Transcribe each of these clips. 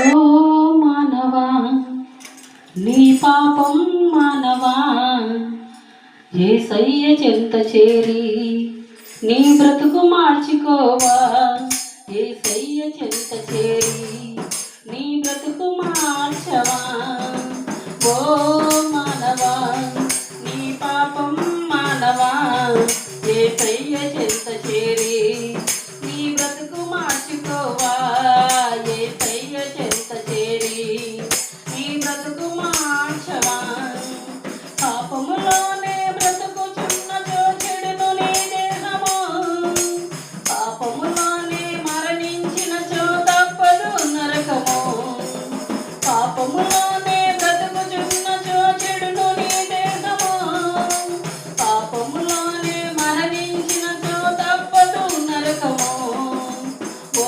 ఓ మానవా, నీ పాపం మానవా, యేసయ్య చెంత చేరి నీ బ్రతుకు మార్చుకోవా. యేసయ్య చెంత చేరి నీ బ్రతుకు మార్చవా. ఓ మానవా, నీ పాపం మానవా, యేసయ్య చెంత చేరి నీ బ్రతుకు మార్చుకోవా. యేసయ్య చెంత చేరి నీ బ్రతుకు మార్చవా. పాపములోనే బ్రతుకుచున్నచో చెడును నీ దేహము, పాపములోనే మరణించినచో తప్పదు నరకము. పాపములోనే బ్రతుకుచున్నచో చెడును నీ దేహము, పాపములోనే మరణించినచో తప్పదు నరకము. ఓ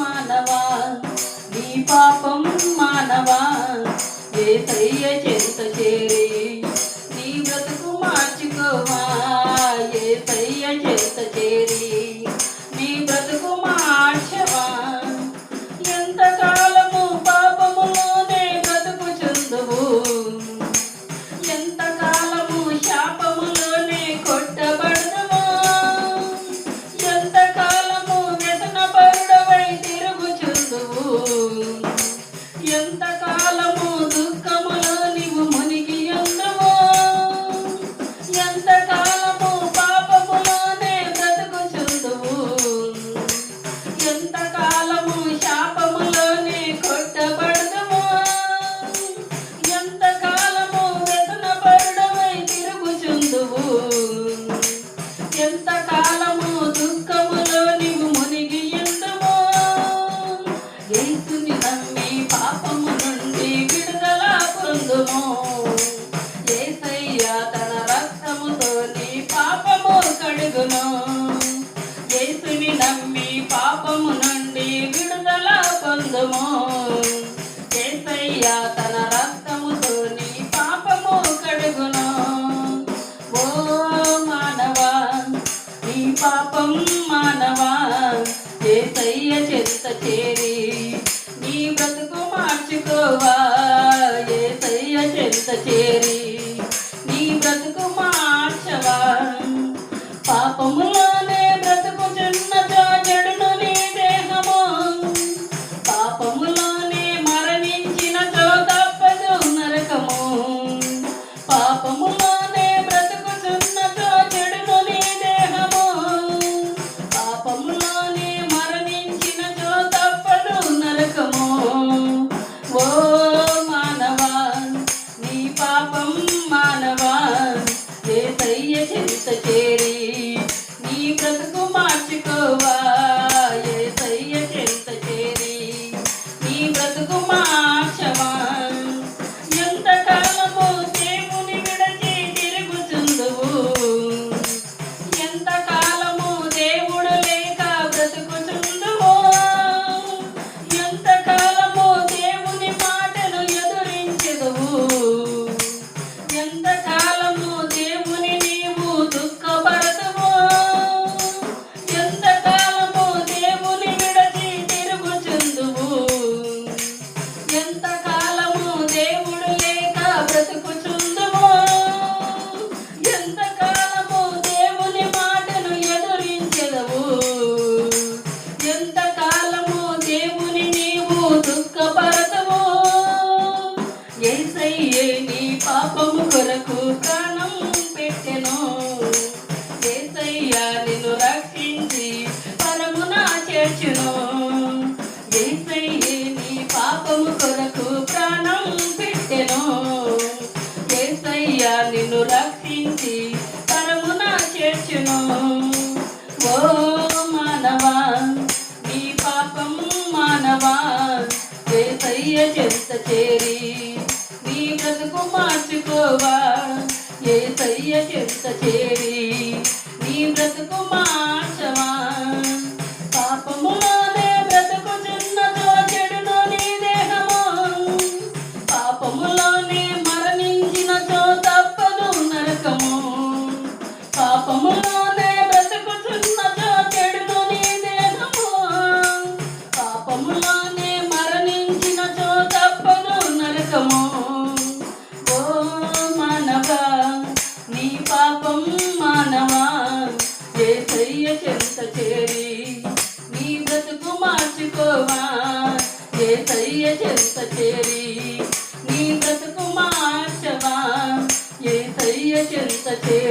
మానవా, నీ పాపం మానవా, యేసయ్య చెంత చేరి నీ బ్రతుకు మార్చుకోవా. యేసయ్య చెంత చేరి నీ బ్రతుకు మార్చవా. ఎంతకాలము పాపములోనే బ్రతుకుచుందువు, ఎంతకాలము శాపములోనే కొట్టబడదువు, ఎంతకాలము వ్యసనపరుడవై తిరుగుచుందువు, ఎంతకాలము దుఃఖములో నీవు మునిగి ఉందువు, ఎంతకాలము పాపములోనే బ్రతుకుచుందువు, ఎంతకాలము శాపములోనే కొట్టబడదువు, ఎంతకాలము వ్యసనపరుడవై తిరుగుచుందువు, ఎంతకాలము దుఃఖములో నీవు మునిగి ఉందువు. యేసుని నమ్మి పాపము నుండి విడుదల పొందుము. యేసయ్య తన రక్తముతో నీ పాపము కడుగును. యేసుని నమ్మి పాపము నుండి విడుదల పొందుము. యేసయ్య తన రక్తముతో నీ పాపము కడుగును. ఓ మానవా, నీ పాపం మానవా, యేసయ్య చెంత చేరి నీ బ్రతుకు మార్చుకోవా. యేసయ్య చెంత చేరి నీ బ్రతుకు మార్చవా. పాపములోనే బ్రతుకుచున్నచో చెడును నీ దేహము, పాపములోనే మరణించినచో తప్పదు నరకము. పాపములోనే బ్రతుకుచున్నచో చెడును నీ దేహము, పాపములోనే మరణించినచో తప్పదు నరకము. ఓ మానవా, నీ పాపం మానవా, యేసయ్య చెంత చేరి నీ బ్రతుకు మార్చుకోవా. యేసయ్య చెంత చేరి నీ బ్రతుకు మార్చవా. ఎంతకాలము దేవుని విడచి తిరుగుచుందువు, ఎంతకాలము దేవుడు లేక బ్రతుకుచుందువు, ఎంతకాలము దేవుని మాటను ఎదురించెదవు, ఎంతకాలము దేవుని నీవు దుఃఖపరదువు, ఎంతకాలము దేవుని విడచి తిరుగుచుందువు, ఎంతకాలము దేవుడు లేక బ్రతుకుచుందువు, ఎంతకాలము దేవుని మాటను ఎదురించెదవు, ఎంతకాలము దేవుని నీవు దుఃఖపరదువు. యేసయ్యే నీ పాపము కొరకు ప్రాణం పెట్టెను. యేసయ్య నిన్ను రక్షించి పరమున చేర్చును. యేసయ్యే నీ పాపము కొరకు ప్రాణం పెట్టెను. యేసయ్య నిన్ను రక్షించి పరమున చేర్చును. ఓ మానవా, నీ పాపం మానవా, యేసయ్య చెంత చేరి నీ బ్రతుకు మార్చుకోవా. యేసయ్య చెంత చేరి నీ బ్రతుకు మార్చవా. పాపములోనే బ్రతుకుచున్నచో చెడును నీ దేహము, పాపములోనే మరణించినచో తప్పదు నరకము. పాపములోనే బ్రతుకుచున్న చేరి నీ బ్రతుకు మార్చుకోవా యేసయ్య చెంత చేరి నీ బ్రతుకు మార్చవా యేసయ్య చెంత చేరి